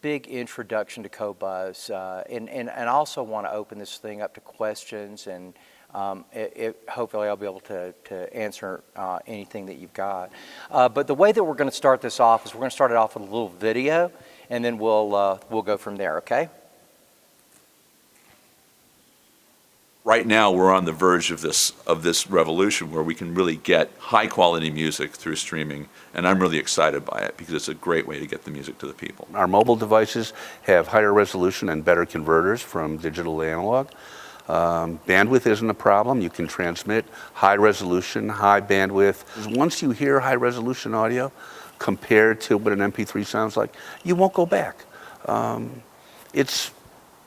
big introduction to Qobuz, and I also want to open this thing up to questions, and hopefully I'll be able to answer anything that you've got. But the way that we're going to start this off is we're going to start it off with a little video, and then we'll go from there, okay? Right now, we're on the verge of this revolution where we can really get high-quality music through streaming, and I'm really excited by it because it's a great way to get the music to the people. Our mobile devices have higher resolution and better converters from digital to analog. Bandwidth isn't a problem. You can transmit high resolution, high bandwidth. Once you hear high resolution audio compared to what an MP3 sounds like, you won't go back.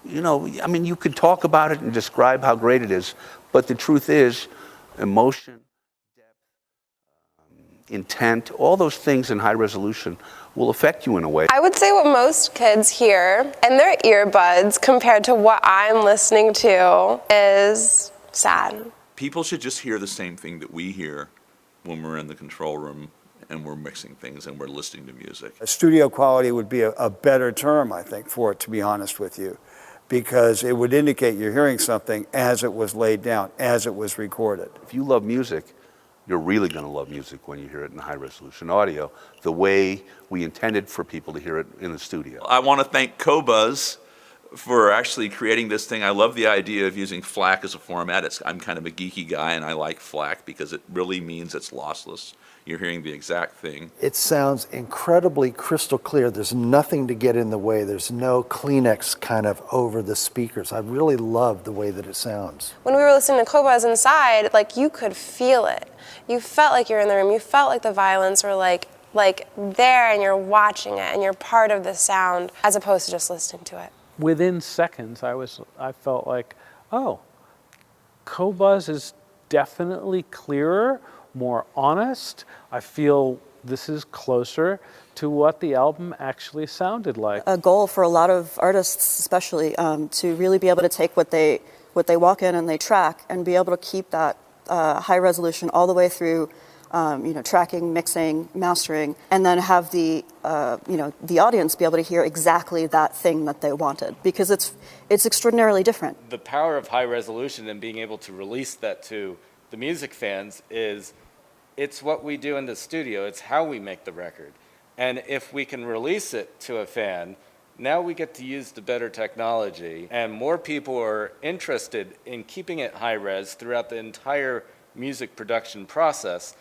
You know, I mean, you could talk about it and describe how great it is, but the truth is, emotion, depth, intent, all those things in high resolution will affect you in a way. I would say what most kids hear in their earbuds compared to what I'm listening to is sad. People should just hear the same thing that we hear when we're in the control room and we're mixing things and we're listening to music. Studio quality would be a better term, I think, for it, to be honest with you, because it would indicate you're hearing something as it was laid down, as it was recorded. If you love music, you're really going to love music when you hear it in high resolution audio, the way we intended for people to hear it in the studio. I want to thank Qobuz for actually creating this thing. I love the idea of using FLAC as a format. I'm kind of a geeky guy, and I like FLAC because it really means it's lossless. You're hearing the exact thing. It sounds incredibly crystal clear. There's nothing to get in the way. There's no Kleenex kind of over the speakers. I really love the way that it sounds. When we were listening to Qobuz inside, like, you could feel it. You felt like you're in the room. You felt like the violins were like there, and you're watching it, and you're part of the sound as opposed to just listening to it. Within seconds, I felt like, oh, Qobuz is definitely clearer, more honest. I feel this is closer to what the album actually sounded like. A goal for a lot of artists, especially, to really be able to take what they walk in and they track and be able to keep that high resolution all the way through, you know, tracking, mixing, mastering, and then have the you know, the audience be able to hear exactly that thing that they wanted, because it's extraordinarily different. The power of high resolution and being able to release that to the music fans is, it's what we do in the studio. It's how we make the record. And if we can release it to a fan, now we get to use the better technology, and more people are interested in keeping it high res throughout the entire music production process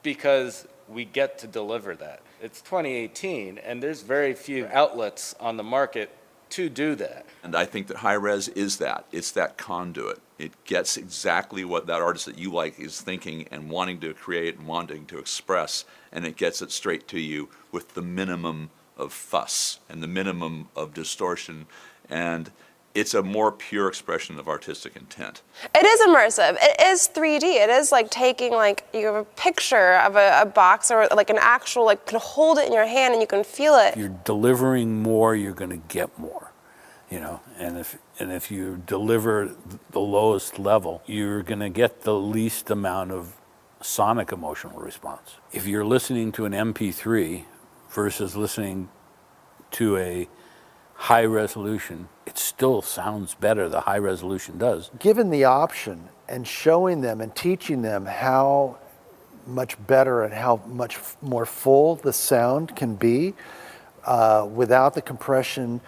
because we get to deliver that. It's 2018, and there's very few outlets on the market to do that. And I think that high res is that. It's that conduit. It gets exactly what that artist that you like is thinking and wanting to create and wanting to express, and it gets it straight to you with the minimum of fuss and the minimum of distortion, and it's a more pure expression of artistic intent. It is immersive. It is 3D. It is like taking, like, you have a picture of a box or like an actual, like, you can hold it in your hand and you can feel it. If you're delivering more, you're going to get more, you know. And if you deliver the lowest level, you're going to get the least amount of sonic emotional response. If you're listening to an MP3 versus listening to a high resolution, it still sounds better, the high resolution does. Given the option and showing them and teaching them how much better and how much more full the sound can be without the compression,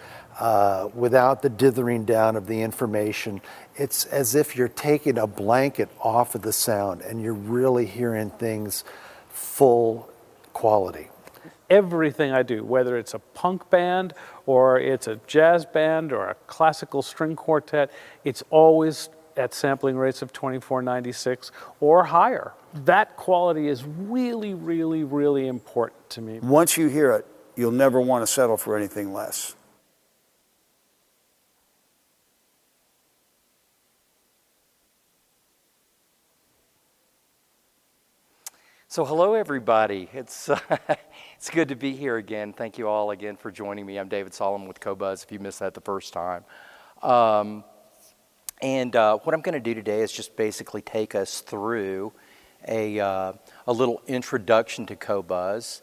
without the dithering down of the information, it's as if you're taking a blanket off of the sound and you're really hearing things full quality. Everything I do, whether it's a punk band or it's a jazz band or a classical string quartet, it's always at sampling rates of 2496 or higher. That quality is really, really, really important to me. Once you hear it, you'll never want to settle for anything less. So hello everybody, it's good to be here again. Thank you all again for joining me. I'm David Solomon with Qobuz, if you missed that the first time. What I'm going to do today is just basically take us through a little introduction to Qobuz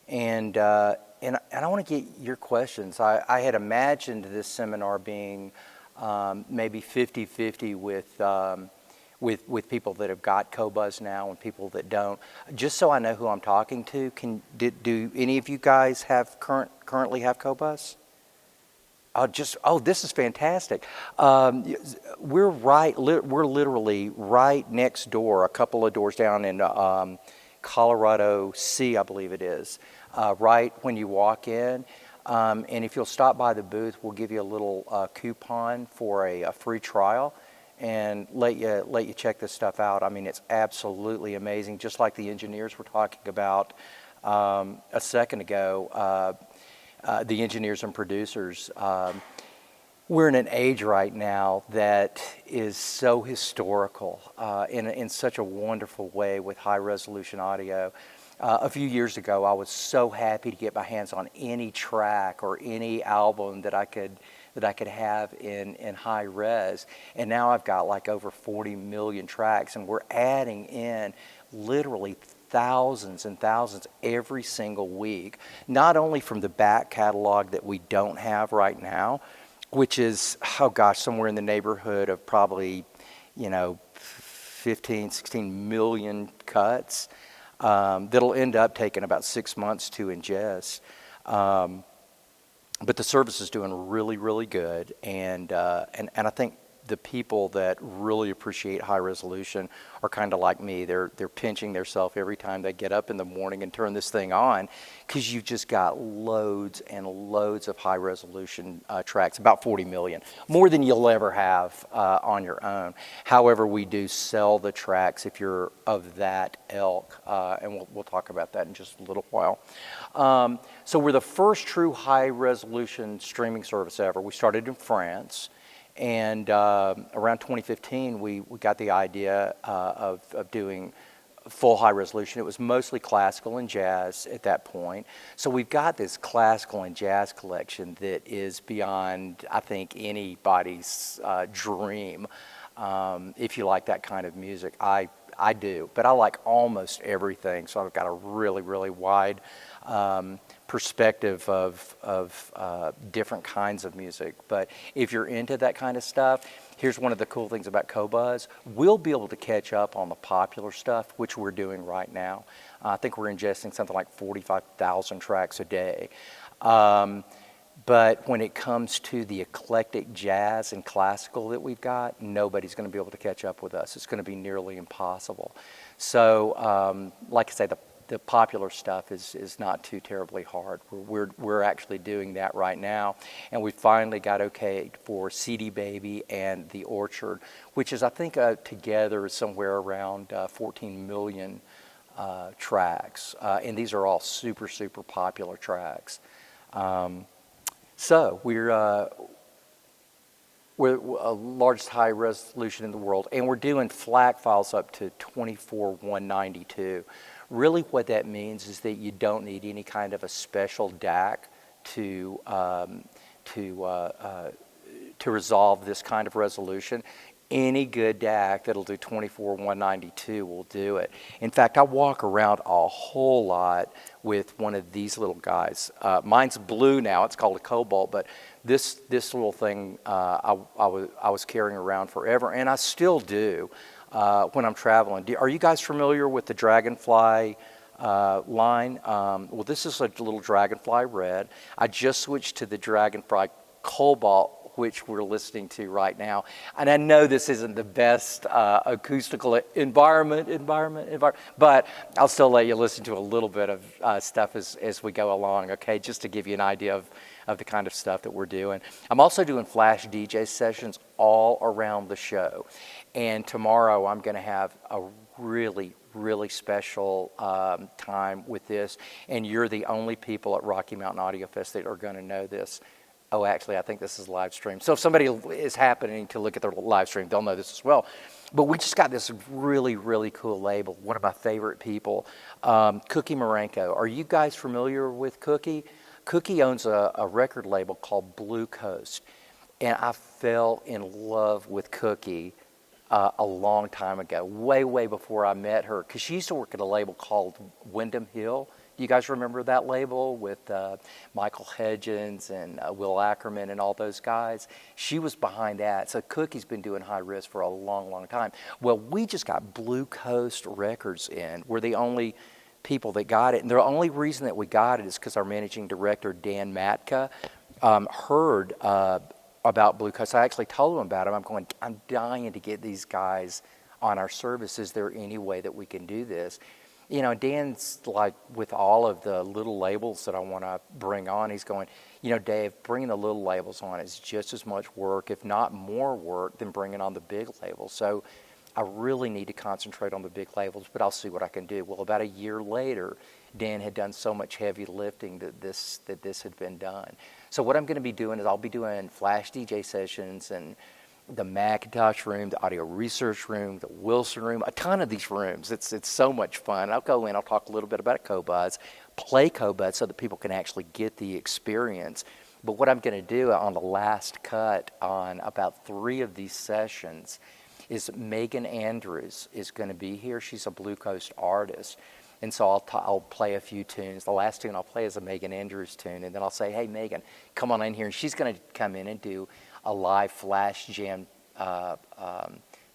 And I want to get your questions. I had imagined this seminar being maybe 50-50 with people that have got Qobuz now and people that don't. Just so I know who I'm talking to, do any of you guys have currently have Qobuz? This is fantastic. We're literally right next door, a couple of doors down in Colorado C, I believe it is. Right when you walk in, and if you'll stop by the booth, we'll give you a little coupon for a free trial, and let you check this stuff out. I mean, it's absolutely amazing. Just like the engineers were talking about a second ago, the engineers and producers. We're in an age right now that is so historical in such a wonderful way with high-resolution audio. A few years ago, I was so happy to get my hands on any track or any album that I could have in high res, and now I've got like over 40 million tracks, and we're adding in literally thousands and thousands every single week, not only from the back catalog that we don't have right now, which is, oh gosh, somewhere in the neighborhood of probably, 15, 16 million cuts that'll end up taking about 6 months to ingest. But the service is doing really, really good, and I think the people that really appreciate high resolution are kind of like me. They're pinching themselves every time they get up in the morning and turn this thing on, because you've just got loads and loads of high resolution tracks, about 40 million, more than you'll ever have on your own. However, we do sell the tracks if you're of that ilk, and we'll talk about that in just a little while. So we're the first true high resolution streaming service ever. We started in France. And around 2015, we got the idea of doing full high resolution. It was mostly classical and jazz at that point. So we've got this classical and jazz collection that is beyond, I think, anybody's dream. If you like that kind of music, I do. But I like almost everything. So I've got a really, really wide perspective of different kinds of music. But if you're into that kind of stuff, here's one of the cool things about Qobuz. We'll be able to catch up on the popular stuff, which we're doing right now. I think we're ingesting something like 45,000 tracks a day. But when it comes to the eclectic jazz and classical that we've got, nobody's going to be able to catch up with us. It's going to be nearly impossible. So, like I say, the popular stuff is not too terribly hard. We're actually doing that right now, and we finally got okay for CD Baby and The Orchard, which is, I think, together is somewhere around 14 million tracks, and these are all super, super popular tracks. So we're a largest high resolution in the world, and we're doing FLAC files up to 24,192. Really what that means is that you don't need any kind of a special DAC to resolve this kind of resolution. Any good DAC that'll do 24,192 will do it. In fact, I walk around a whole lot with one of these little guys. Mine's blue now, it's called a Cobalt, but this little thing I was carrying around forever, and I still do. When I'm traveling. Are you guys familiar with the Dragonfly line? Well, this is a little Dragonfly Red. I just switched to the Dragonfly Cobalt, which we're listening to right now. And I know this isn't the best acoustical environment, but I'll still let you listen to a little bit of stuff as we go along, okay, just to give you an idea of the kind of stuff that we're doing. I'm also doing flash DJ sessions all around the show. And tomorrow I'm going to have a really, really special time with this. And you're the only people at Rocky Mountain Audio Fest that are going to know this. Oh, actually, I think this is live stream. So if somebody is happening to look at the live stream, they'll know this as well. But we just got this really, really cool label. One of my favorite people, Cookie Marenko. Are you guys familiar with Cookie? Cookie owns a record label called Blue Coast. And I fell in love with Cookie a long time ago, way, way before I met her, because she used to work at a label called Wyndham Hill. You guys remember that label with Michael Hedgens and Will Ackerman and all those guys? She was behind that. So Cookie's been doing high risk for a long, long time. Well, we just got Blue Coast Records in. We're the only people that got it. And the only reason that we got it is because our managing director, Dan Matka, heard about Blue Coast. I actually told him about it. I'm dying to get these guys on our service. Is there any way that we can do this? You know, Dan's like, with all of the little labels that I want to bring on, he's going, you know, Dave, bringing the little labels on is just as much work, if not more work, than bringing on the big labels. So I really need to concentrate on the big labels, but I'll see what I can do. Well, about a year later, Dan had done so much heavy lifting that this had been done. So what I'm going to be doing is I'll be doing flash DJ sessions and the Macintosh room, the audio research room, the Wilson room, a ton of these rooms. It's so much fun. I'll go in, I'll talk a little bit about Qobuz, play Qobuz so that people can actually get the experience. But what I'm going to do on the last cut on about 3 of these sessions is Megan Andrews is going to be here. She's a Blue Coast artist. And so I'll play a few tunes. The last tune I'll play is a Megan Andrews tune. And then I'll say, hey, Megan, come on in here. And she's going to come in and do a live flash jam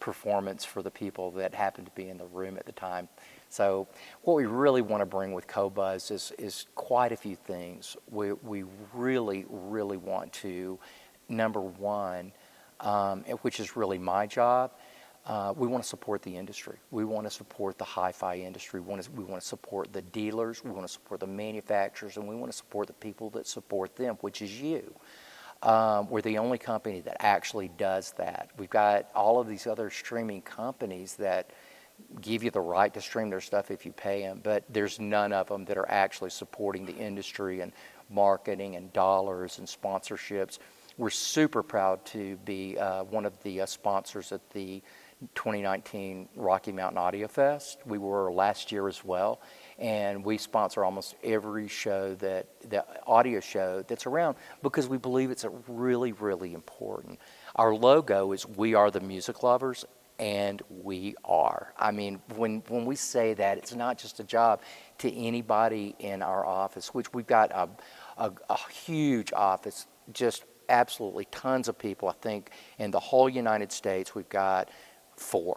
performance for the people that happen to be in the room at the time. So what we really want to bring with Qobuz is quite a few things. We really, really want to, number one, which is really my job, we want to support the industry. We want to support the hi-fi industry. We want to support the dealers. We want to support the manufacturers, and we want to support the people that support them, which is you. We're the only company that actually does that. We've got all of these other streaming companies that give you the right to stream their stuff if you pay them, but there's none of them that are actually supporting the industry and marketing and dollars and sponsorships. We're super proud to be one of the sponsors at the 2019 Rocky Mountain Audio Fest. We were last year as well, and we sponsor almost every show the audio show that's around because we believe it's really, really important. Our logo is "We Are the Music Lovers," and we are. I mean, when we say that, it's not just a job to anybody in our office, which we've got a huge office, just absolutely tons of people. I think in the whole United States we've got 4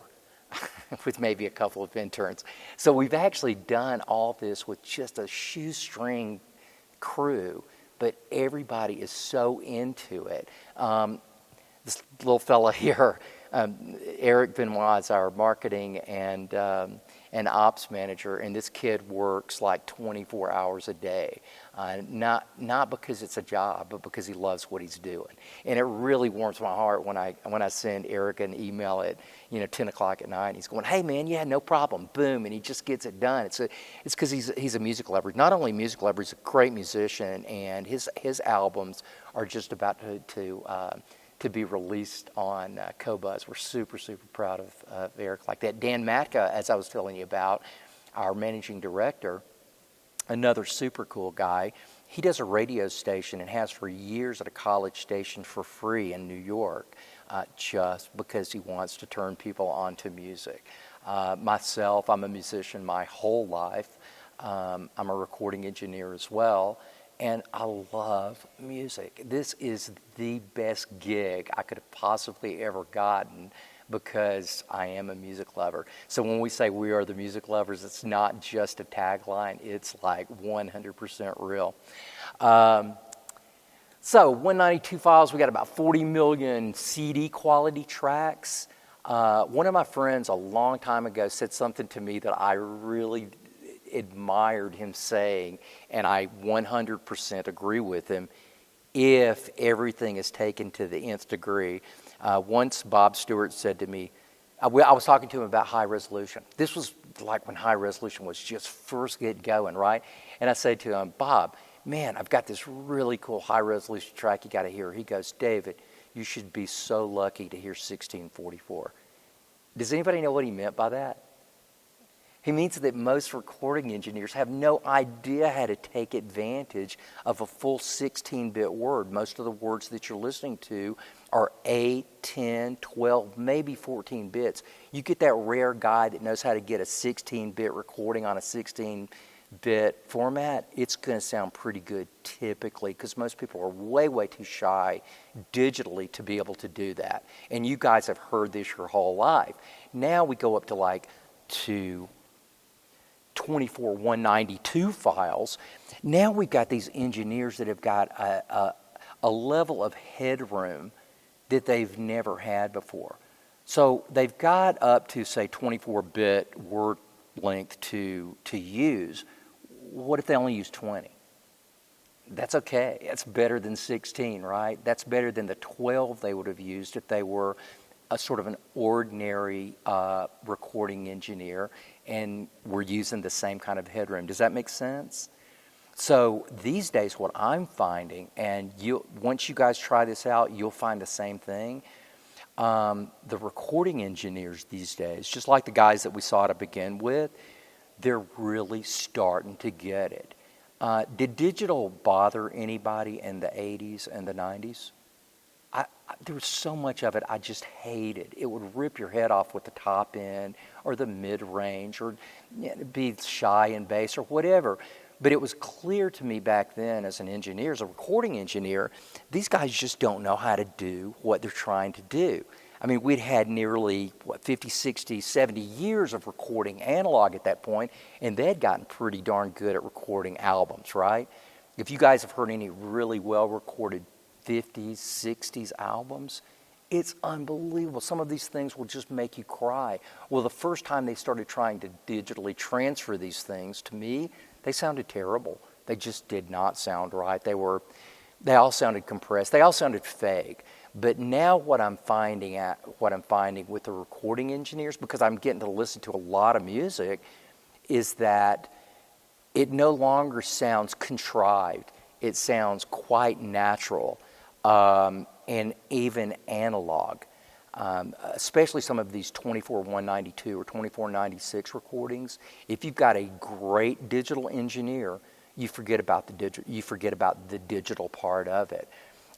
with maybe a couple of interns. So we've actually done all this with just a shoestring crew, but everybody is so into it. This little fella here, Eric Benoit, is our marketing and ops manager, and this kid works like 24 hours a day. Not because it's a job, but because he loves what he's doing. And it really warms my heart when I send Eric an email at 10 o'clock at night. And he's going, "Hey man, yeah, no problem," boom, and he just gets it done. It's because he's a music lover. Not only a music lover, he's a great musician, and his albums are just about to be released on Qobuz. We're super, super proud of Eric like that. Dan Matka, as I was telling you about, our managing director, another super cool guy. He does a radio station and has for years at a college station for free in New York, just because he wants to turn people on to music. Myself, I'm a musician my whole life. I'm a recording engineer as well. And I love music. This is the best gig I could have possibly ever gotten because I am a music lover. So when we say we are the music lovers, it's not just a tagline. It's like 100% real. So 192 files, we got about 40 million CD quality tracks. One of my friends a long time ago said something to me that I really admired him saying, and I 100% agree with him, if everything is taken to the nth degree. Once Bob Stewart said to me, I was talking to him about high resolution. This was like when high resolution was just first get going, right? And I said to him, "Bob, man, I've got this really cool high resolution track you got to hear." He goes, "David, you should be so lucky to hear 1644. Does anybody know what he meant by that? He means that most recording engineers have no idea how to take advantage of a full 16-bit word. Most of the words that you're listening to are 8, 10, 12, maybe 14 bits. You get that rare guy that knows how to get a 16-bit recording on a 16 bit format, it's going to sound pretty good typically, because most people are way, way too shy digitally to be able to do that. And you guys have heard this your whole life. Now we go up to like to 24.192 files. Now we've got these engineers that have got a level of headroom that they've never had before. So they've got up to, say, 24-bit word length to use. What if they only use 20? That's okay. That's better than 16, right? That's better than the 12 they would have used if they were a sort of an ordinary recording engineer and were using the same kind of headroom. Does that make sense? So these days what I'm finding, and once you guys try this out, you'll find the same thing. The recording engineers these days, just like the guys that we saw to begin with, they're really starting to get it. Did digital bother anybody in the 80s and the 90s? There was so much of it I just hated. It would rip your head off with the top end or the mid-range, or be shy and bass or whatever. But it was clear to me back then as an engineer, as a recording engineer, these guys just don't know how to do what they're trying to do. I mean, we'd had nearly, 50, 60, 70 years of recording analog at that point, and they'd gotten pretty darn good at recording albums, right? If you guys have heard any really well-recorded 50s, 60s albums, it's unbelievable. Some of these things will just make you cry. Well, the first time they started trying to digitally transfer these things, to me, they sounded terrible. They just did not sound right. They all sounded compressed. They all sounded fake. But now what I'm finding with the recording engineers, because I'm getting to listen to a lot of music, is that it no longer sounds contrived. It sounds quite natural, and even analog. Especially some of these 24.192 or 24.96 recordings. If you've got a great digital engineer, you forget about the digital part of it.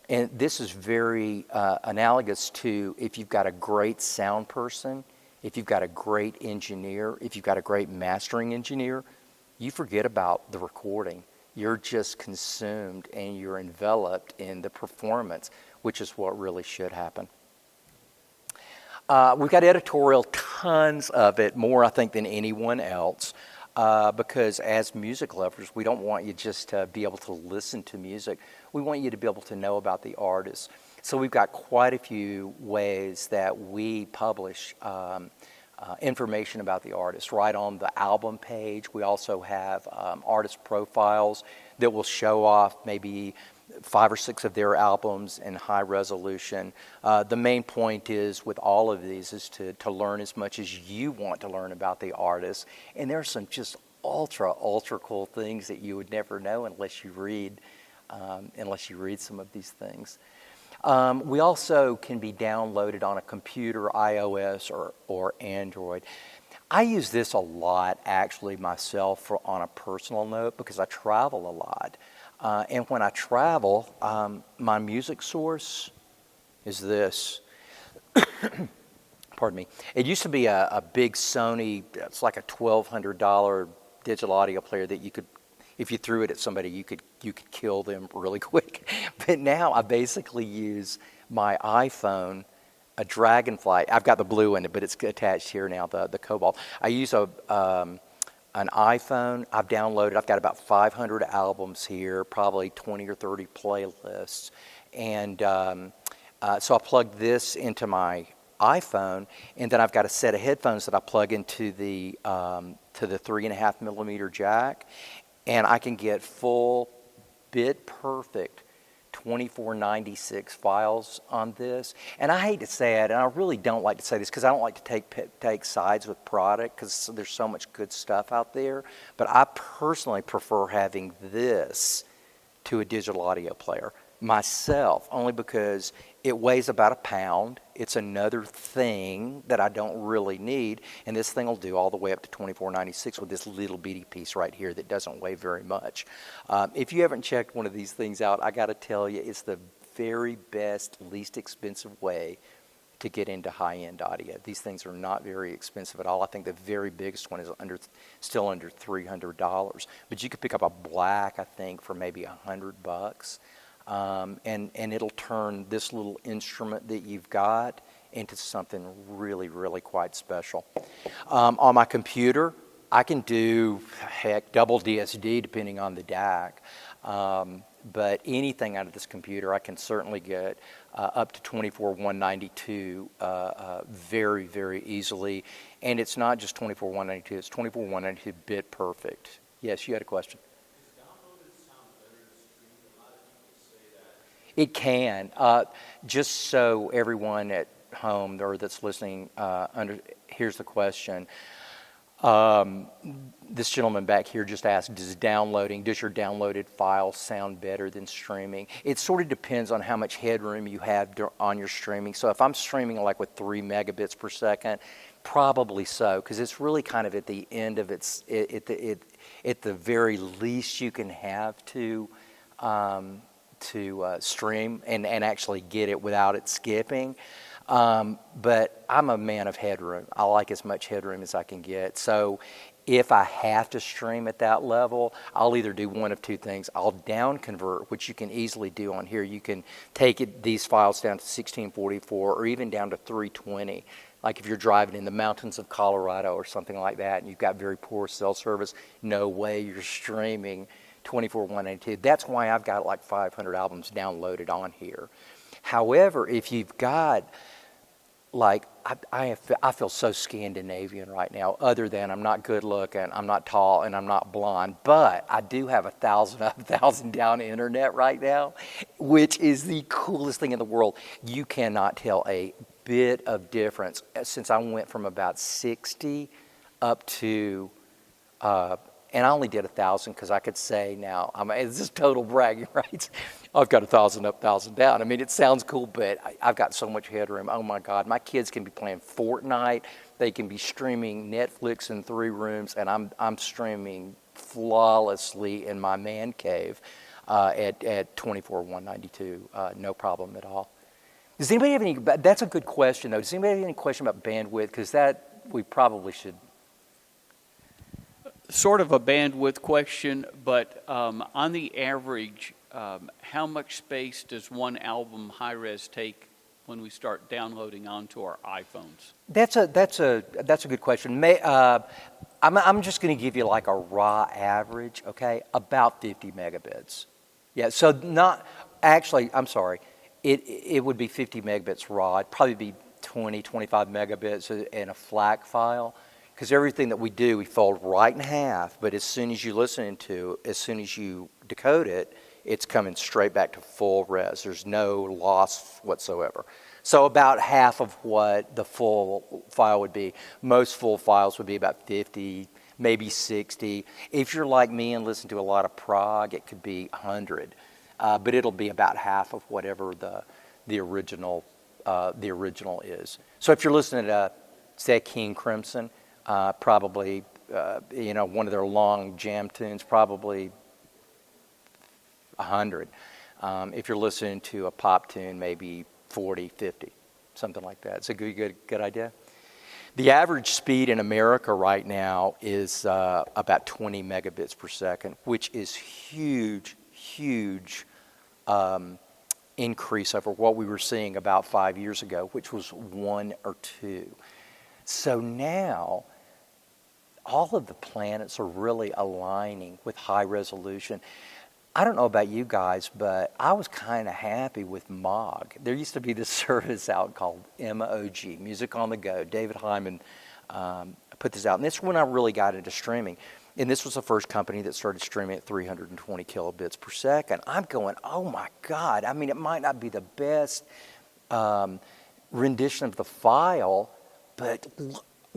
And this is very analogous to if you've got a great sound person, if you've got a great engineer, if you've got a great mastering engineer, you forget about the recording. You're just consumed and you're enveloped in the performance, which is what really should happen. We've got editorial, tons of it, more I think than anyone else, because as music lovers, we don't want you just to be able to listen to music. We want you to be able to know about the artists. So we've got quite a few ways that we publish information about the artist. Right on the album page, we also have artist profiles that will show off maybe 5 or 6 of their albums in high resolution. The main point is with all of these is to learn as much as you want to learn about the artist. And there are some just ultra cool things that you would never know unless you read some of these things. We also can be downloaded on a computer, iOS or Android. I use this a lot actually myself on a personal note because I travel a lot. And when I travel, my music source is this. Pardon me. It used to be a big Sony, it's like a $1,200 digital audio player that you could, if you threw it at somebody, you could kill them really quick. But now I basically use my iPhone, a Dragonfly. I've got the blue in it, but it's attached here now, the Cobalt. I use an iPhone. I've got about 500 albums here, probably 20 or 30 playlists. And so I plug this into my iPhone, and then I've got a set of headphones that I plug into the 3.5 millimeter jack, and I can get full bit perfect 2496 files on this. And I hate to say it, and I really don't like to say this because I don't like to take sides with product because there's so much good stuff out there. But I personally prefer having this to a digital audio player myself, only because it weighs about a pound. It's another thing that I don't really need, and this thing will do all the way up to 2496 with this little bitty piece right here that doesn't weigh very much. If you haven't checked one of these things out, I got to tell you, it's the very best, least expensive way to get into high-end audio. These things are not very expensive at all. I think the very biggest one is still under $300. But you could pick up a black, I think, for maybe $100. And it'll turn this little instrument that you've got into something really, really quite special. On my computer, I can do, heck, double DSD depending on the DAC. But anything out of this computer, I can certainly get up to 24192 very, very easily. And it's not just 24192, it's 24192 bit perfect. Yes, you had a question. It can. Just so everyone at home or that's listening here's the question. This gentleman back here just asked, does your downloaded file sound better than streaming? It sort of depends on how much headroom you have on your streaming. So if I'm streaming like with 3 megabits per second, probably so, because it's really kind of at the end of its, at the very least you can have to stream and actually get it without it skipping. But I'm a man of headroom. I like as much headroom as I can get. So if I have to stream at that level, I'll either do one of two things. I'll down convert, which you can easily do on here. You can take these files down to 1644 or even down to 320. Like if you're driving in the mountains of Colorado or something like that and you've got very poor cell service, no way you're streaming 24192. That's why I've got like 500 albums downloaded on here. However, if you've got, like, I feel so Scandinavian right now, other than I'm not good looking, I'm not tall, and I'm not blonde, but I do have 1,000 up, 1,000 down internet right now, which is the coolest thing in the world. You cannot tell a bit of difference since I went from about 60 up to, and I only did 1,000 because I could say now, this is total bragging rights. I've got 1,000 up, 1,000 down. I mean, it sounds cool, but I've got so much headroom. Oh my God, my kids can be playing Fortnite. They can be streaming Netflix in 3 rooms, and I'm streaming flawlessly in my man cave at 24192. No problem at all. Does anybody have any? That's a good question, though. Does anybody have any question about bandwidth? Because that we probably should. Sort of a bandwidth question, but on the average, how much space does one album high-res take when we start downloading onto our iPhones? That's a good question. I'm just going to give you like a raw average, okay? About 50 megabits. Yeah, so not actually. I'm sorry. It would be 50 megabits raw. It'd probably be 20, 25 megabits in a FLAC file. Because everything that we do, we fold right in half, but as soon as you decode it, it's coming straight back to full res. There's no loss whatsoever. So about half of what the full file would be. Most full files would be about 50, maybe 60. If you're like me and listen to a lot of prog, it could be 100. But it'll be about half of whatever the original is. So if you're listening to, say, King Crimson, probably, one of their long jam tunes, probably 100. If you're listening to a pop tune, maybe 40, 50, something like that. It's a good idea. The average speed in America right now is about 20 megabits per second, which is huge increase over what we were seeing about 5 years ago, which was 1 or 2. So now, all of the planets are really aligning with high resolution. I don't know about you guys, but I was kind of happy with MOG. There used to be this service out called MOG, Music on the Go. David Hyman put this out, and this is when I really got into streaming. And this was the first company that started streaming at 320 kilobits per second. I'm going, oh my God. I mean, it might not be the best rendition of the file, but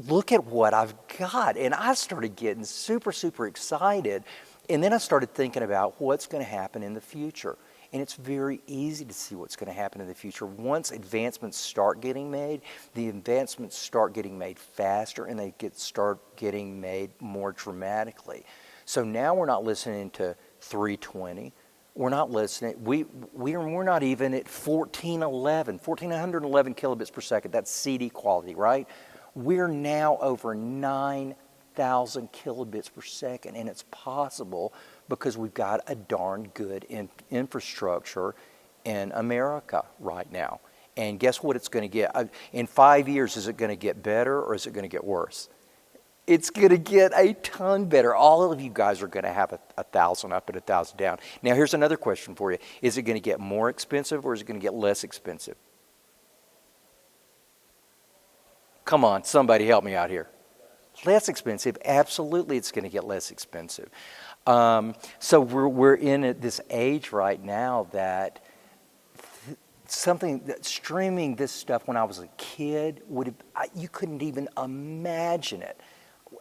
look at what I've got. And I started getting super excited. And then I started thinking about what's going to happen in the future. And it's very easy to see what's going to happen in the future. Once advancements start getting made, the advancements start getting made faster and they start getting made more dramatically. So now we're not listening to 320. We're not listening. We're not even at 1411 kilobits per second. That's CD quality, right? We're now over 9,000 kilobits per second, and it's possible because we've got a darn good infrastructure in America right now. And guess what it's going to get? In 5 years, is it going to get better or is it going to get worse? It's going to get a ton better. All of you guys are going to have 1,000 up and 1,000 down. Now, here's another question for you. Is it going to get more expensive or is it going to get less expensive? Come on, somebody help me out here. Less expensive? Absolutely, it's going to get less expensive. So we're in this age right now that streaming this stuff when I was a kid, you couldn't even imagine it.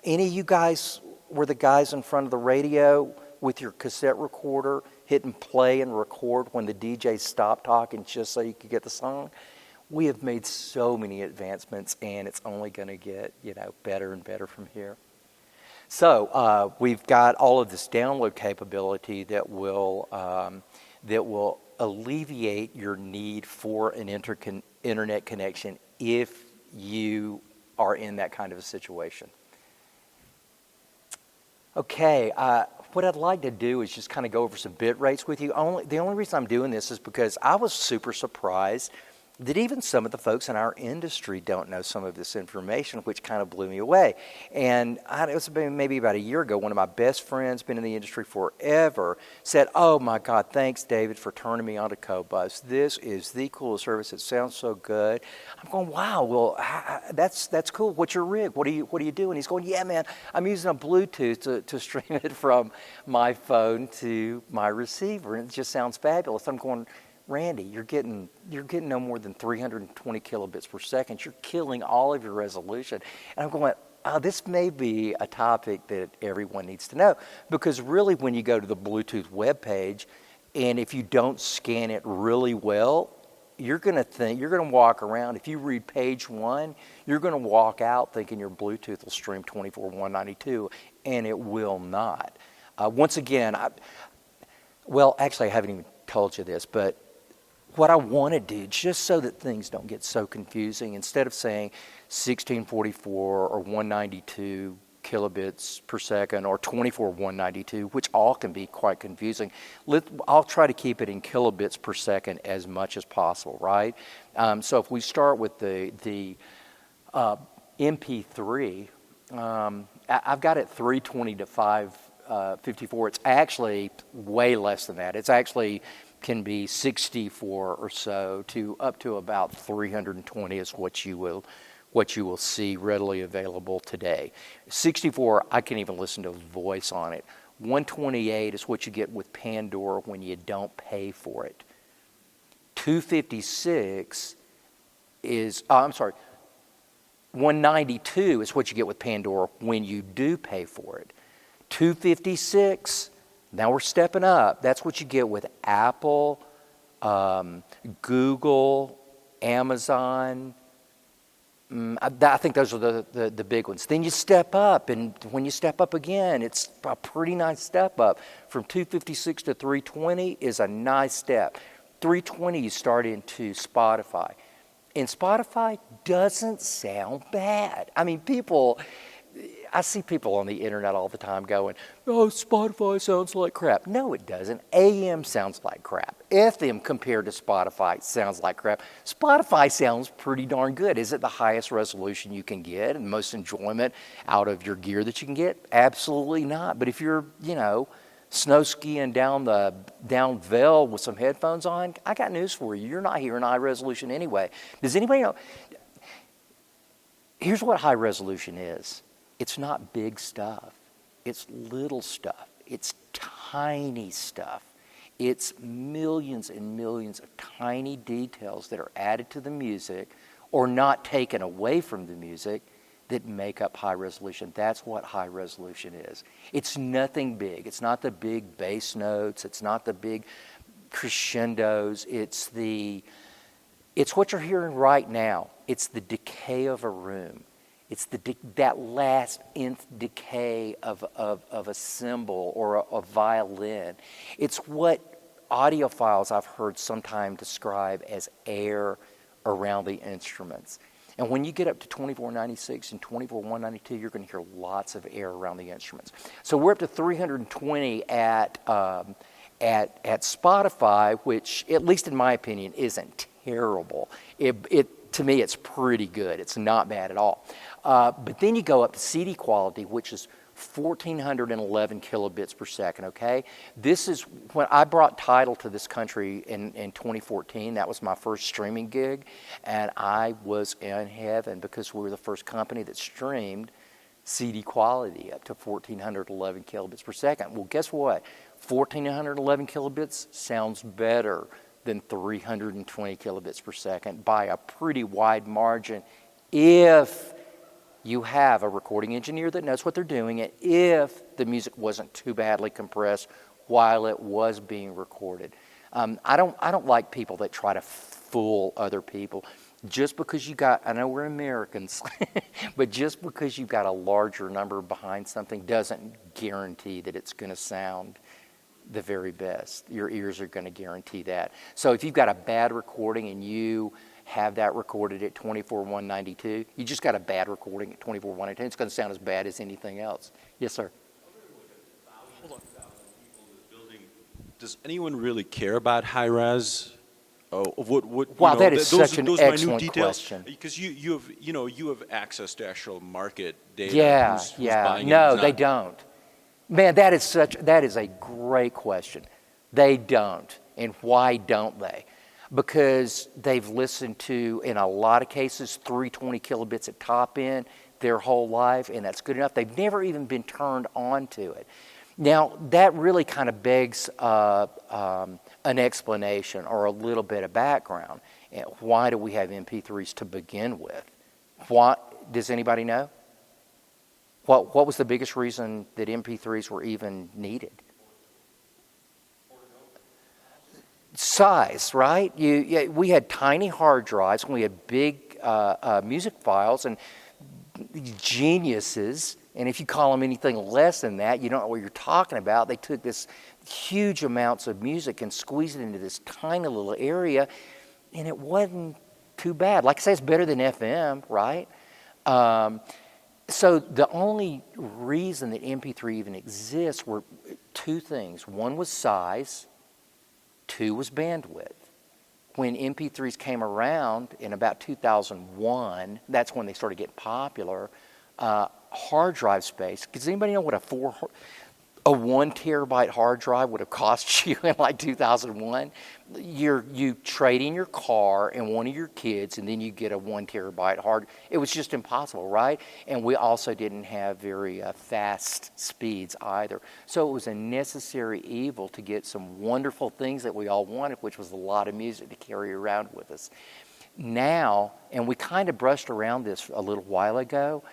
Any of you guys were the guys in front of the radio with your cassette recorder hitting play and record when the DJ stopped talking just so you could get the song? We have made so many advancements, and it's only going to get better and better from here. So we've got all of this download capability that will alleviate your need for an internet connection if you are in that kind of a situation. Okay, what I'd like to do is just kind of go over some bit rates with you. The only reason I'm doing this is because I was super surprised that even some of the folks in our industry don't know some of this information, which kind of blew me away. And it was maybe about a year ago, one of my best friends, been in the industry forever, said, "Oh my God, thanks David for turning me on to Qobuz. This is the coolest service. It sounds so good." I'm going, "Wow, well, that's cool. What's your rig? What do you do?" And he's going, "Yeah, man, I'm using a Bluetooth to stream it from my phone to my receiver, and it just sounds fabulous." I'm going, "Randy, you're getting no more than 320 kilobits per second. You're killing all of your resolution." And I'm going, this may be a topic that everyone needs to know, because really when you go to the Bluetooth web page, and if you don't scan it really well, you're going to walk around. If you read page 1, you're going to walk out thinking your Bluetooth will stream 24/192, and it will not. Once again, actually I haven't even told you this, but what I want to do, just so that things don't get so confusing, instead of saying 1644 or 192 kilobits per second or 24/192, which all can be quite confusing, I'll try to keep it in kilobits per second as much as possible, right? So if we start with the MP3, I've got it 320 to 554. It's actually way less than that. It's actually can be 64 or so to up to about 320 is what you will see readily available today. 64, I can even listen to voice on it. 128 is what you get with Pandora when you don't pay for it. 256 is, 192 is what you get with Pandora when you do pay for it. 256, now we're stepping up. That's what you get with Apple, Google, Amazon. I think those are the big ones. Then you step up, and when you step up again, it's a pretty nice step up. From 256 to 320 is a nice step. 320, you start into Spotify. And Spotify doesn't sound bad. I mean, I see people on the internet all the time going, "Oh, Spotify sounds like crap." No, it doesn't. AM sounds like crap. FM compared to Spotify sounds like crap. Spotify sounds pretty darn good. Is it the highest resolution you can get and most enjoyment out of your gear that you can get? Absolutely not. But if you're, snow skiing down Vail with some headphones on, I got news for you. You're not hearing high resolution anyway. Does anybody know? Here's what high resolution is. It's not big stuff. It's little stuff. It's tiny stuff. It's millions and millions of tiny details that are added to the music or not taken away from the music that make up high resolution. That's what high resolution is. It's nothing big. It's not the big bass notes. It's not the big crescendos. It's what you're hearing right now. It's the decay of a room. It's that last nth decay of a cymbal or a violin. It's what audiophiles I've heard sometimes describe as air around the instruments. And when you get up to 2496 and 24192, you're going to hear lots of air around the instruments. So we're up to 320 at Spotify, which, at least in my opinion, isn't terrible. To me, it's pretty good. It's not bad at all. But then you go up to CD quality, which is 1,411 kilobits per second, okay? This is when I brought Tidal to this country in 2014. That was my first streaming gig, and I was in heaven because we were the first company that streamed CD quality up to 1,411 kilobits per second. Well, guess what? 1,411 kilobits sounds better than 320 kilobits per second by a pretty wide margin if you have a recording engineer that knows what they're doing, and if the music wasn't too badly compressed while it was being recorded. I don't like people that try to fool other people. Just because you got, I know we're Americans, but just because you've got a larger number behind something doesn't guarantee that it's going to sound the very best. Your ears are going to guarantee that. So if you've got a bad recording and you have that recorded at 24,192, you just got a bad recording at 24,192. It's going to sound as bad as anything else. Yes, sir. Does anyone really care about high res? Wow, that is such an excellent question. Because you have access to actual market data. Yeah, who's yeah. buying No, it, they don't. Man, that is a great question. They don't. And why don't they? Because they've listened to, in a lot of cases, 320 kilobits at top end their whole life, and that's good enough. They've never even been turned on to it. Now, that really kind of begs an explanation or a little bit of background. Why do we have MP3s to begin with? Does anybody know? What was the biggest reason that MP3s were even needed? Size, right? We had tiny hard drives, and we had big music files, and geniuses, and if you call them anything less than that, you don't know what you're talking about. They took this huge amounts of music and squeezed it into this tiny little area, and it wasn't too bad. Like I say, it's better than FM, right? So the only reason that MP3 even exists were two things. One was size, two was bandwidth. When MP3s came around in about 2001, that's when they started getting popular, hard drive space. Does anybody know what a 1 terabyte hard drive would have cost you in like 2001? You trade in your car and one of your kids, and then you get a 1 terabyte hard. It was just impossible, right? And we also didn't have very fast speeds either. So it was a necessary evil to get some wonderful things that we all wanted, which was a lot of music to carry around with us. Now, and we kind of brushed around this a little while ago,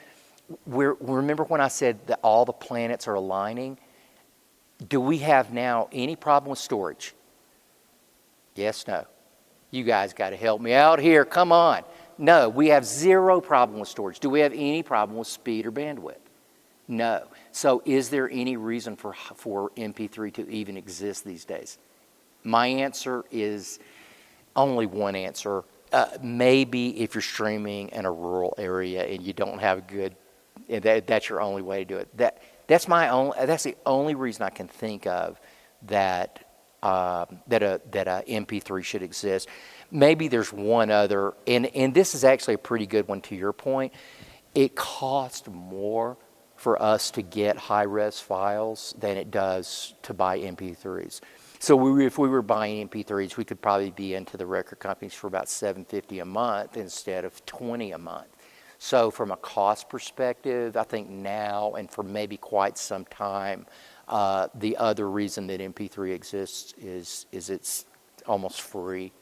remember when I said that all the planets are aligning? Do we have now any problem with storage? Yes, no. You guys got to help me out here. Come on. No, we have zero problem with storage. Do we have any problem with speed or bandwidth? No. So is there any reason for MP3 to even exist these days? My answer is only one answer. Maybe if you're streaming in a rural area and you don't have a good, that's your only way to do it. That's the only reason I can think of that a MP3 should exist. Maybe there's one other, and this is actually a pretty good one to your point. It costs more for us to get high-res files than it does to buy MP3s. So if we were buying MP3s, we could probably be into the record companies for about $7.50 a month instead of $20 a month. So from a cost perspective, I think now and for maybe quite some time, the other reason that MP3 exists is it's almost free.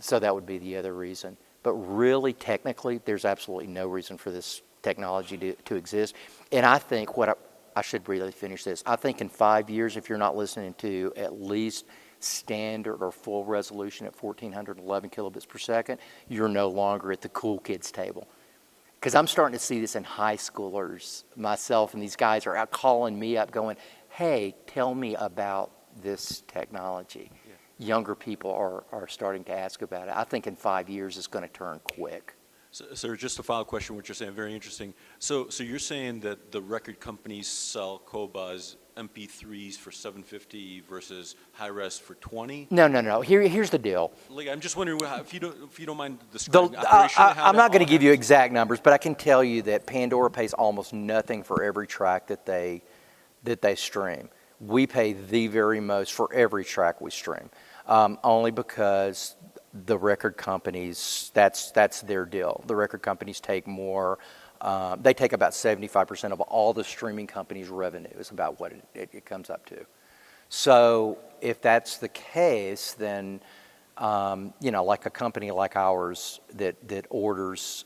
So that would be the other reason. But really, technically, there's absolutely no reason for this technology to exist. And I think I should really finish this. I think in 5 years, if you're not listening to at least standard or full resolution at 1,411 kilobits per second, you're no longer at the cool kids table. Because I'm starting to see this in high schoolers myself, and these guys are out calling me up going, hey, tell me about this technology. Younger people are starting to ask about it. I think in 5 years it's going to turn quick. So just a follow-up question, what you're saying, very interesting. So you're saying that the record companies sell Qobuz MP3s for $750 versus high-res for $20? No. Here's the deal. Like, I'm just wondering if you don't mind describing I'm not going to give you exact numbers, but I can tell you that Pandora pays almost nothing for every track that they stream. We pay the very most for every track we stream, only because the record companies, that's their deal. The record companies take more. They take about 75% of all the streaming companies' revenue is about what it comes up to. So if that's the case, then like a company like ours that orders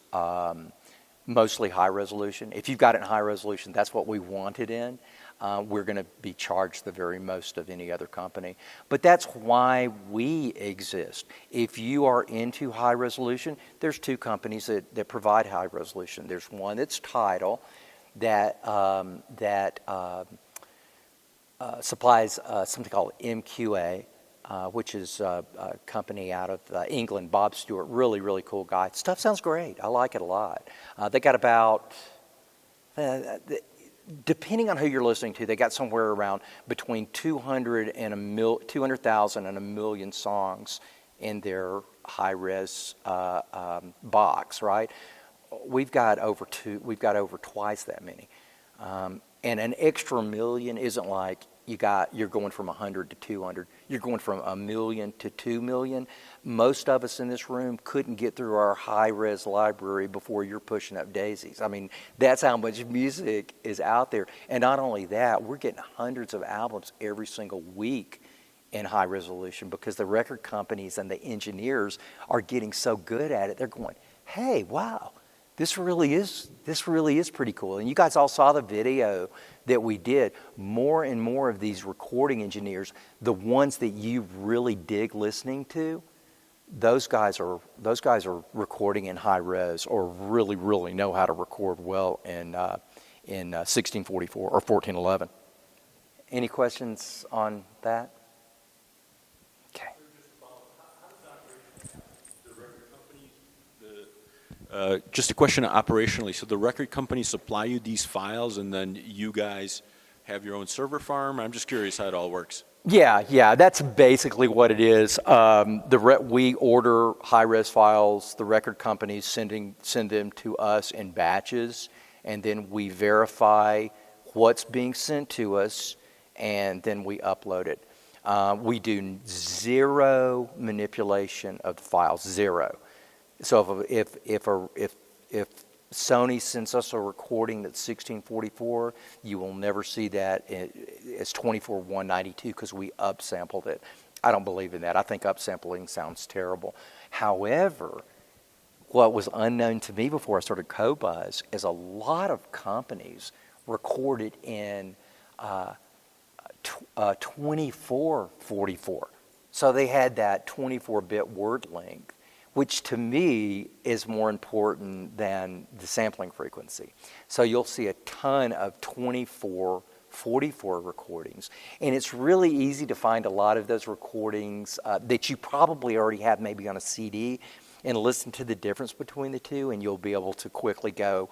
mostly high resolution. If you've got it in high resolution, that's what we want it in. We're going to be charged the very most of any other company. But that's why we exist. If you are into high resolution, there's two companies that provide high resolution. There's one that's Tidal that supplies something called MQA, which is a company out of England. Bob Stewart, really, really cool guy. Stuff sounds great. I like it a lot. They got about... depending on who you're listening to, they got somewhere around between 200,000 and 1 million songs in their high-res box, right? We've got over twice that many. And an extra million isn't like you're going from 100 to 200. You're going from 1 million to 2 million. Most of us in this room couldn't get through our high-res library before you're pushing up daisies. I mean, that's how much music is out there. And not only that, we're getting hundreds of albums every single week in high resolution because the record companies and the engineers are getting so good at it. They're going, hey, wow, this really is pretty cool. And you guys all saw the video that we did. More and more of these recording engineers, the ones that you really dig listening to, those guys are recording in high res or really, really know how to record well in 1644 or 1411. Any questions on that? Okay. Just a question operationally. So the record companies supply you these files and then you guys have your own server farm? I'm just curious how it all works. Yeah, that's basically what it is. We order high-res files. The record companies send them to us in batches, and then we verify what's being sent to us, and then we upload it. We do zero manipulation of the files, zero. So if Sony sends us a recording that's 1644, you will never see that as 24/192 because we upsampled it. I don't believe in that. I think upsampling sounds terrible. However, what was unknown to me before I started Qobuz is a lot of companies recorded in 2444. So they had that 24-bit word length, which to me is more important than the sampling frequency. So you'll see a ton of 2444 recordings. And it's really easy to find a lot of those recordings that you probably already have maybe on a CD and listen to the difference between the two, and you'll be able to quickly go,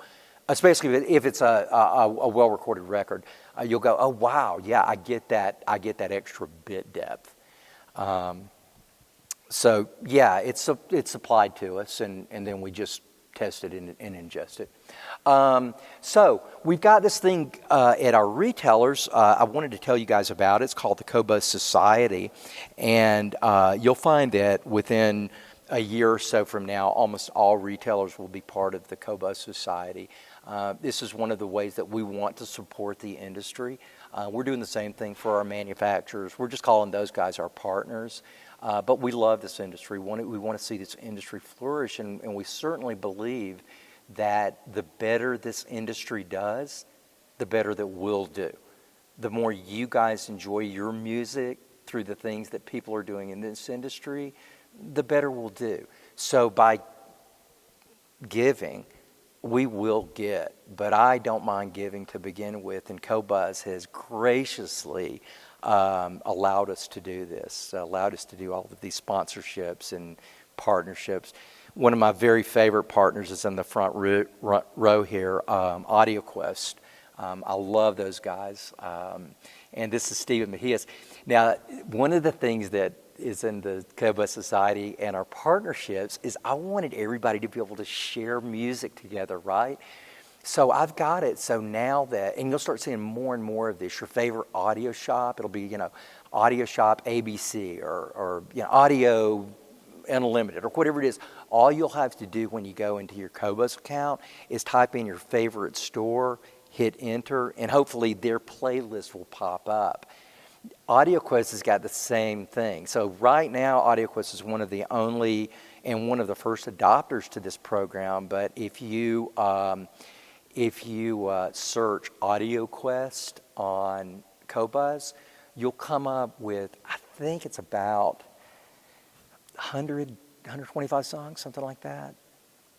especially if it's a well-recorded record, you'll go, oh, wow, yeah, I get that extra bit depth. So yeah, it's supplied to us, and then we just test it and ingest it. So we've got this thing at our retailers. I wanted to tell you guys about it. It's called the Qobuz Society, and you'll find that within a year or so from now, almost all retailers will be part of the Qobuz Society. This is one of the ways that we want to support the industry. We're doing the same thing for our manufacturers. We're just calling those guys our partners. But we love this industry. We want to see this industry flourish, and we certainly believe that the better this industry does, the better that we'll do. The more you guys enjoy your music through the things that people are doing in this industry, the better we'll do. So by giving, we will get, but I don't mind giving to begin with, and Qobuz has graciously allowed us to do this, allowed us to do all of these sponsorships and partnerships. One of my very favorite partners is in the front row here, AudioQuest. I love those guys. And this is Stephen Mejias. Now, one of the things that is in the Qobuz Society and our partnerships is I wanted everybody to be able to share music together, right? So I've got it. So now that, and you'll start seeing more and more of this, your favorite audio shop, it'll be, you know, Audio Shop ABC or you know, Audio Unlimited or whatever it is. All you'll have to do when you go into your Qobuz account is type in your favorite store, hit enter, and hopefully their playlist will pop up. AudioQuest has got the same thing. So right now, AudioQuest is one of the only and one of the first adopters to this program. But if you search AudioQuest on Qobuz, you'll come up with, I think it's about 100, 125 songs, something like that,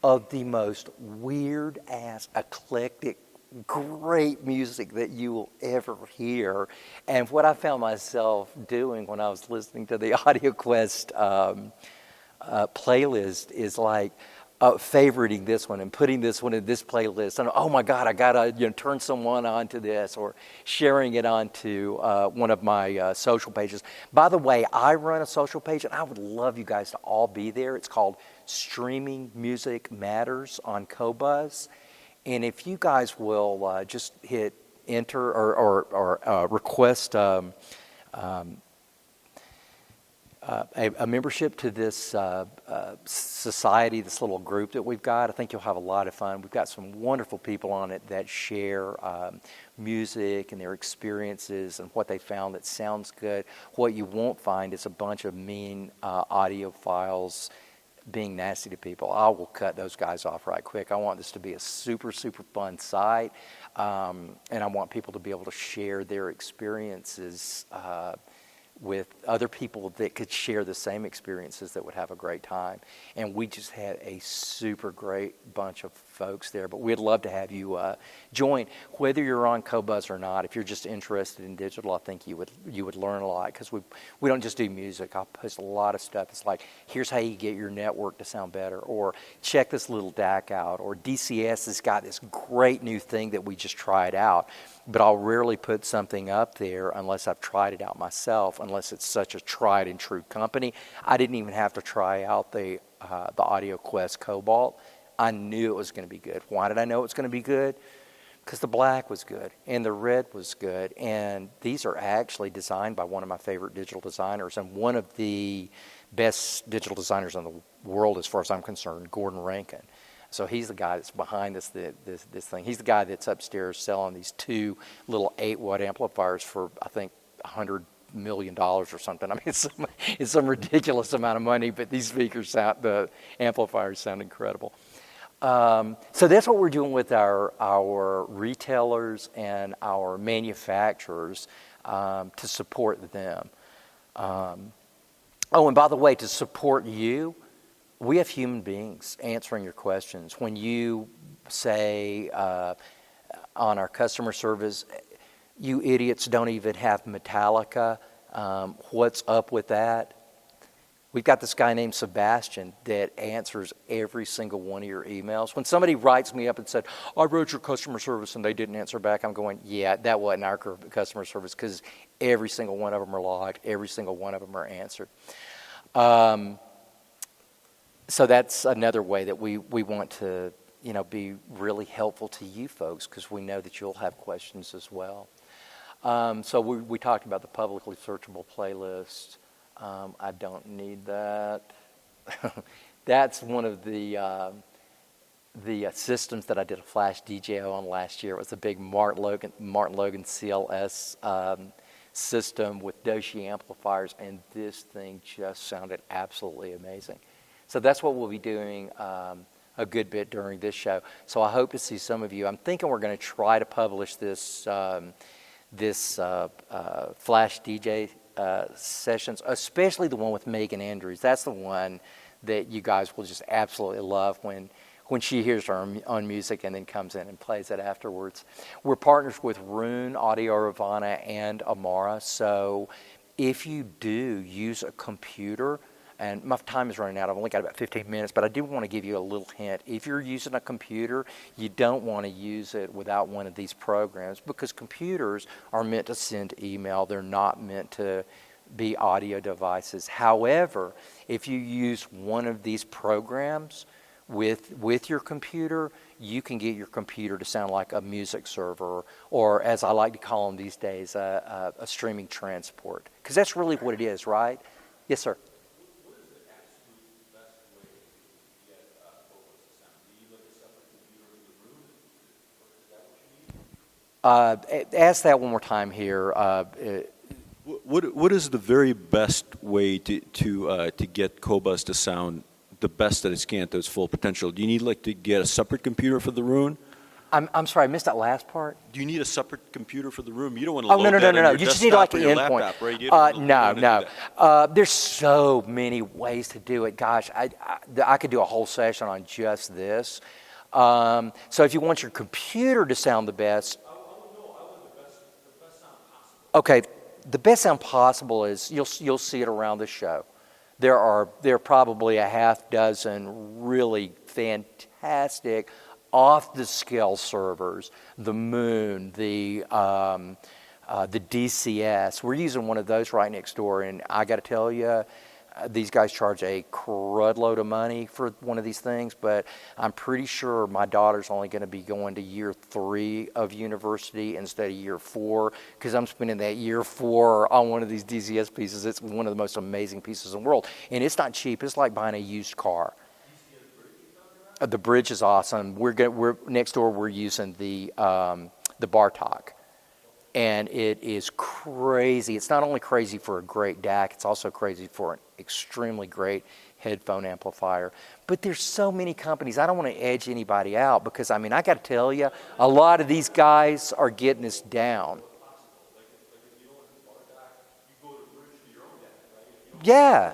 of the most weird-ass, eclectic, great music that you will ever hear. And what I found myself doing when I was listening to the AudioQuest playlist is like favoriting this one and putting this one in this playlist. And oh my God, I gotta turn someone onto this, or sharing it onto one of my social pages. By the way, I run a social page, and I would love you guys to all be there. It's called Streaming Music Matters on Qobuz. And if you guys will just hit enter or request a membership to this society, this little group that we've got, I think you'll have a lot of fun. We've got some wonderful people on it that share music and their experiences and what they found that sounds good. What you won't find is a bunch of mean audio files being nasty to people. I will cut those guys off right quick. I want this to be a super, super fun site, and I want people to be able to share their experiences with other people that could share the same experiences that would have a great time. And we just had a super great bunch of folks there, but we'd love to have you join. Whether you're on Qobuz or not, if you're just interested in digital, I think you would learn a lot, because we don't just do music. I post a lot of stuff. It's like, here's how you get your network to sound better, or check this little DAC out, or DCS has got this great new thing that we just tried out. But I'll rarely put something up there unless I've tried it out myself, unless it's such a tried and true company. I didn't even have to try out the AudioQuest Cobalt. I knew it was going to be good. Why did I know it was going to be good? Because the black was good and the red was good. And these are actually designed by one of my favorite digital designers, and one of the best digital designers in the world as far as I'm concerned, Gordon Rankin. So he's the guy that's behind this thing. He's the guy that's upstairs selling these two little 8-watt amplifiers for, I think, $100 million or something. I mean, it's some ridiculous amount of money, but these speakers sound, the amplifiers sound incredible. So that's what we're doing with our retailers and our manufacturers to support them. Oh, and by the way, to support you, we have human beings answering your questions. When you say on our customer service, you idiots don't even have Metallica, what's up with that? We've got this guy named Sebastian that answers every single one of your emails. When somebody writes me up and said, I wrote your customer service and they didn't answer back, I'm going, yeah, that wasn't our customer service, because every single one of them are logged, every single one of them are answered. So that's another way that we want to, be really helpful to you folks, because we know that you'll have questions as well. So we talked about the publicly searchable playlist. I don't need that. That's one of the systems that I did a flash DJ on last year. It was a big Martin Logan CLS system with Doshi amplifiers, and this thing just sounded absolutely amazing. So that's what we'll be doing a good bit during this show. So I hope to see some of you. I'm thinking we're going to try to publish this flash DJ sessions, especially the one with Megan Andrews. That's the one that you guys will just absolutely love when when she hears her own music and then comes in and plays it afterwards. We're partners with Rune, Audio Ravana, and Amara. So if you do use a computer, and my time is running out, I've only got about 15 minutes, but I do want to give you a little hint. If you're using a computer, you don't want to use it without one of these programs, because computers are meant to send email. They're not meant to be audio devices. However, if you use one of these programs with your computer, you can get your computer to sound like a music server, or as I like to call them these days, a streaming transport. Because that's really what it is, right? Yes, sir. What is the absolute best way to get Qobuz to sound? Do you need like a separate computer in the room? Is that what you need? Ask that one more time here. What is the very best way to get Qobuz to sound the best that it can to its full potential? Do you need like to get a separate computer for the room? I'm sorry, I missed that last part. Do you need a separate computer for the room? You don't want to Oh, load no. that on your You just need like desktop an or your endpoint. laptop, right? You don't wanna do that. There's so many ways to do it. Gosh, I could do a whole session on just this. So if you want your computer to sound the best, I want the best sound possible. okay, the best sound possible is you'll see it around the show. There are probably a half dozen really fantastic off-the-scale servers, the Moon, the DCS. We're using one of those right next door, and I got to tell you, these guys charge a crud load of money for one of these things, but I'm pretty sure my daughter's only going to be going to year 3 of university instead of year 4, because I'm spending that year 4 on one of these DCS pieces. It's one of the most amazing pieces in the world, and it's not cheap. It's like buying a used car. The bridge is awesome. We're next door. We're using the Bartok, and it is crazy. It's not only crazy for a great DAC, it's also crazy for an extremely great headphone amplifier. But there's so many companies. I don't want to edge anybody out, because I mean, I got to tell you, a lot of these guys are getting us down. Yeah.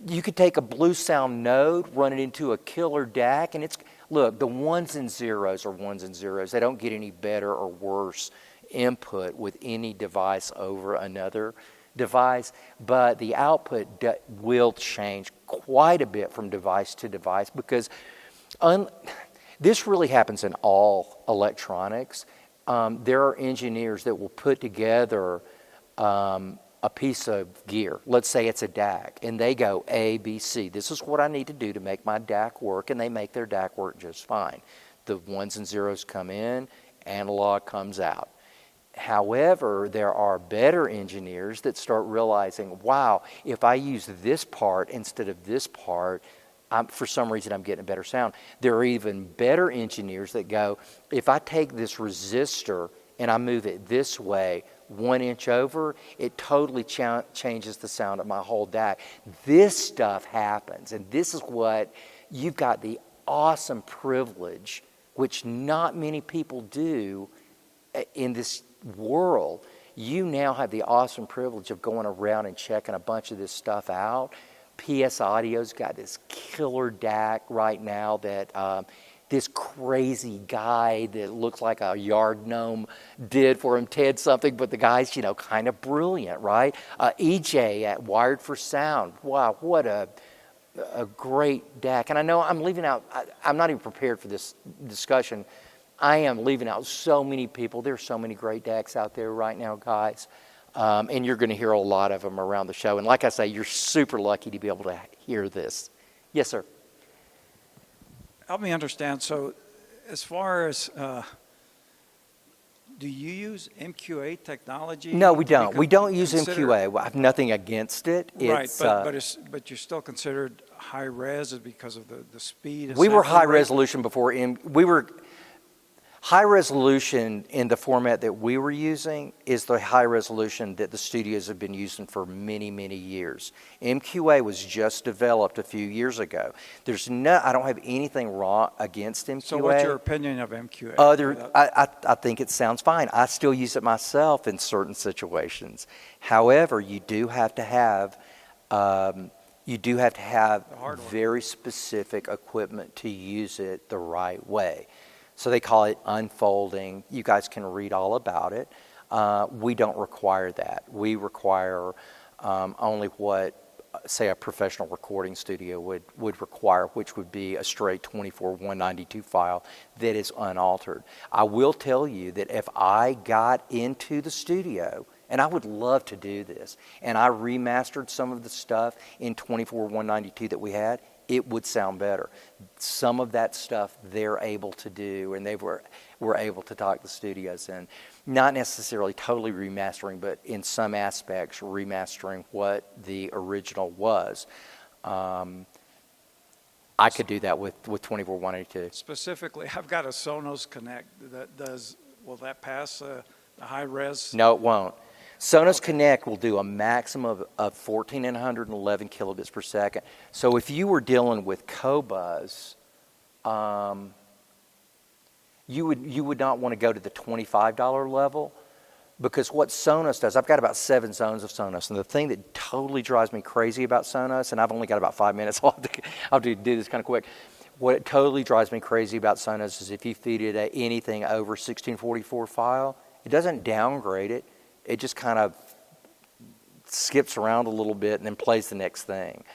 You could take a Blue Sound node, run it into a killer DAC, and look, the ones and zeros are ones and zeros. They don't get any better or worse input with any device over another device, but the output will change quite a bit from device to device, because this really happens in all electronics. There are engineers that will put together a piece of gear. Let's say it's a DAC, and they go A, B, C. This is what I need to do to make my DAC work, and they make their DAC work just fine. The ones and zeros come in, analog comes out. However, there are better engineers that start realizing, wow, if I use this part instead of this part, for some reason I'm getting a better sound. There are even better engineers that go, if I take this resistor and I move it this way, 1 inch over, it totally changes the sound of my whole DAC. This stuff happens, and this is what you've got the awesome privilege, which not many people do in this world. You now have the awesome privilege of going around and checking a bunch of this stuff out. PS Audio's got this killer DAC right now that this crazy guy that looks like a yard gnome did for him, Ted something, but the guy's, kind of brilliant, right? EJ at Wired for Sound. Wow, what a great DAC. And I know I'm leaving out, I'm not even prepared for this discussion. I am leaving out so many people. There's so many great DACs out there right now, guys. And you're going to hear a lot of them around the show. And like I say, you're super lucky to be able to hear this. Yes, sir. Help me understand. So as far as, do you use MQA technology? No, we don't. We don't use MQA. I have nothing against it. Right, but you're still considered high res because of the speed. We were high resolution before. We were high resolution in the format that we were using is the high resolution that the studios have been using for many, many years. MQA was just developed a few years ago. I don't have anything wrong against MQA. So what's your opinion of MQA? I think it sounds fine. I still use it myself in certain situations. However, you do have to have You do have to have hardware. very specific equipment to use it the right way. So they call it unfolding. You guys can read all about it. We don't require that. We require only what, say, a professional recording studio would require, which would be a straight 24/192 file that is unaltered. I will tell you that if I got into the studio, and I would love to do this, and I remastered some of the stuff in 24/192 that we had, it would sound better. Some of that stuff they're able to do, and they were able to talk the studios in. Not necessarily totally remastering, but in some aspects remastering what the original was. I could do that with 24/192. Specifically, I've got a Sonos Connect that does, will that pass the high res? No, it won't. Sonos Connect will do a maximum of 1,411 kilobits per second. So if you were dealing with Qobuz, you would not want to go to the $25 level, because what Sonos does, I've got about 7 zones of Sonos, and the thing that totally drives me crazy about Sonos, and I've only got about 5 minutes, I'll have to do this kind of quick. What totally drives me crazy about Sonos is if you feed it anything over 1644 file, it doesn't downgrade it. It just kind of skips around a little bit and then plays the next thing.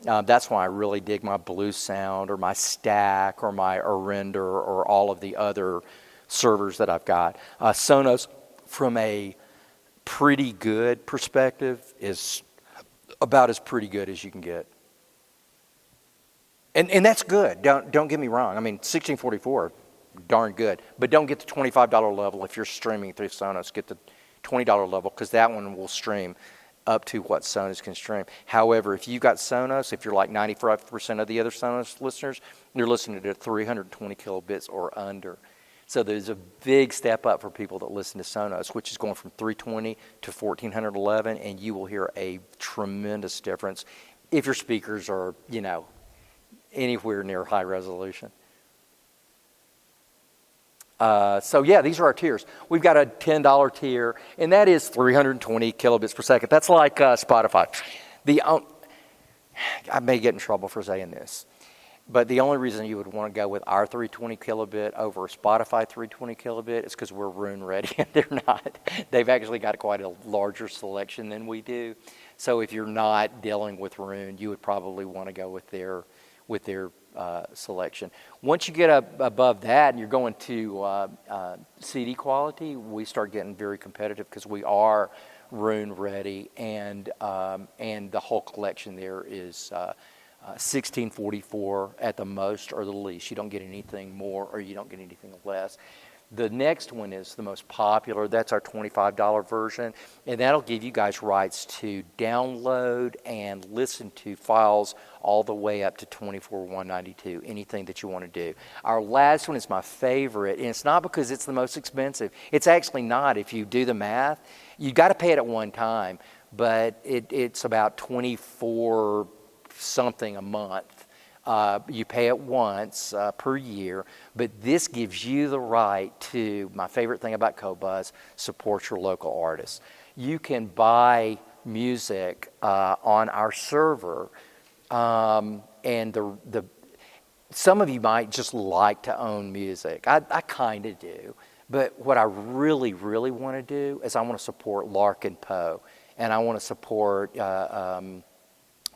That's why I really dig my Blue Sound or my Stack or my Render or all of the other servers that I've got. Sonos, from a pretty good perspective, is about as pretty good as you can get. And that's good. Don't get me wrong. I mean, 1644, darn good. But don't get the $25 level if you're streaming through Sonos. Get the $20 level, because that one will stream up to what Sonos can stream. However, if you've got Sonos, if you're like 95% of the other Sonos listeners, you're listening to 320 kilobits or under. So there's a big step up for people that listen to Sonos, which is going from 320 to 1411, and you will hear a tremendous difference if your speakers are, you know, anywhere near high resolution. So yeah, these are our tiers. We've got a $10 tier, and that is 320 kilobits per second. That's like Spotify. I may get in trouble for saying this, but the only reason you would want to go with our 320 kilobit over Spotify 320 kilobit is because we're Roon ready, and they're not. They've actually got quite a larger selection than we do. So if you're not dealing with Roon, you would probably want to go with their selection. Once you get up above that and you're going to CD quality, we start getting very competitive because we are Roon ready, and the whole collection there is 1644 at the most or the least. You don't get anything more or you don't get anything less. The next one is the most popular. That's our $25 version, and that'll give you guys rights to download and listen to files all the way up to 24/192, anything that you want to do. Our last one is my favorite, and it's not because it's the most expensive. It's actually not. If you do the math, you got to pay it at one time, but it's about $24 something a month. You pay it once per year, but this gives you the right to, my favorite thing about Qobuz, support your local artists. You can buy music on our server, and some of you might just like to own music. I kind of do, but what I really, really want to do is I want to support Larkin Poe, and I want to support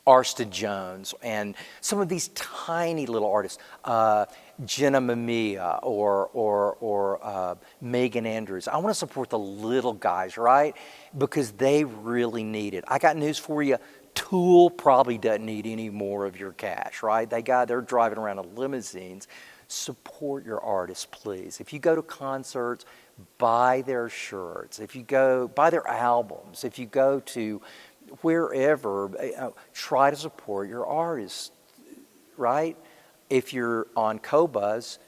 Arston Jones, and some of these tiny little artists, Jenna Mamiya or Megan Andrews. I want to support the little guys, right? Because they really need it. I got news for you. Tool probably doesn't need any more of your cash, right? They're driving around in limousines. Support your artists, please. If you go to concerts, buy their shirts. If you go, buy their albums. If you go to wherever, try to support your artists, right? If you're on Qobuz,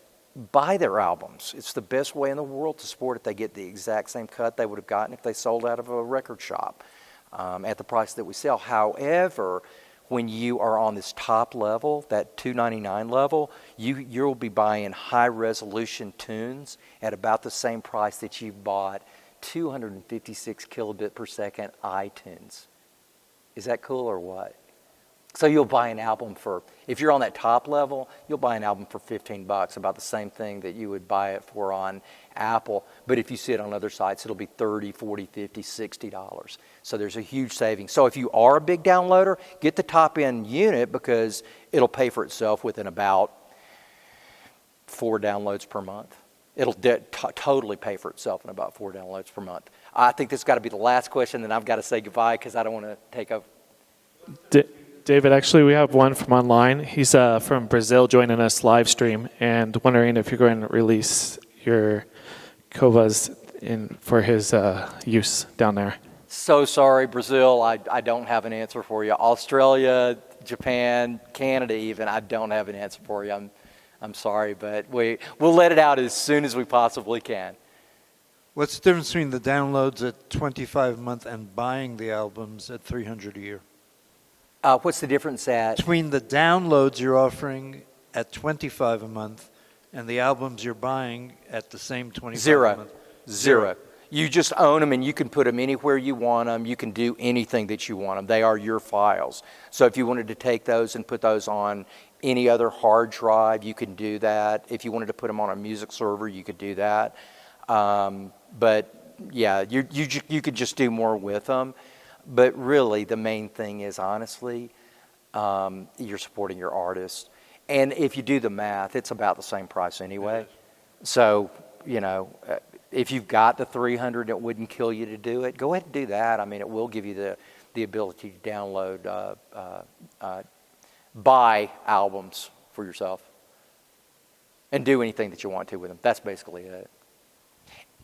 buy their albums. It's the best way in the world to support it. They get the exact same cut they would have gotten if they sold out of a record shop at the price that we sell. However, when you are on this top level, that $299 level, you'll be buying high-resolution tunes at about the same price that you bought 256 kilobit per second iTunes. Is that cool or what? So you'll buy an album for, if you're on that top level, you'll buy an album for $15, about the same thing that you would buy it for on Apple. But if you see it on other sites, it'll be $30, $40, $50, $60. So there's a huge savings. So if you are a big downloader, get the top end unit because it'll pay for itself within about 4 downloads per month. It'll totally pay for itself in about 4 downloads per month. I think this has got to be the last question, then I've got to say goodbye because I don't want to take up. David, actually, we have one from online. He's from Brazil joining us live stream and wondering if you're going to release your Qobuz for his use down there. So sorry, Brazil, I don't have an answer for you. Australia, Japan, Canada even, I don't have an answer for you. I'm sorry, but we'll let it out as soon as we possibly can. What's the difference between the downloads at $25 a month and buying the albums at $300 a year? What's the difference at? Between the downloads you're offering at $25 a month and the albums you're buying at the same $25 a month? Zero. You just own them and you can put them anywhere you want them. You can do anything that you want them. They are your files. So if you wanted to take those and put those on any other hard drive, you can do that. If you wanted to put them on a music server, you could do that. But yeah, you could just do more with them. But really, the main thing is, honestly, you're supporting your artist. And if you do the math, it's about the same price anyway. So, you know, if you've got the 300, it wouldn't kill you to do it. Go ahead and do that. I mean, it will give you the ability to download, buy albums for yourself and do anything that you want to with them. That's basically it.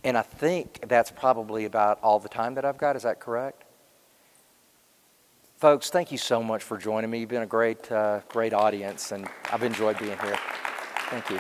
And I think that's probably about all the time that I've got. Is that correct? Folks, thank you so much for joining me. You've been a great audience, and I've enjoyed being here. Thank you.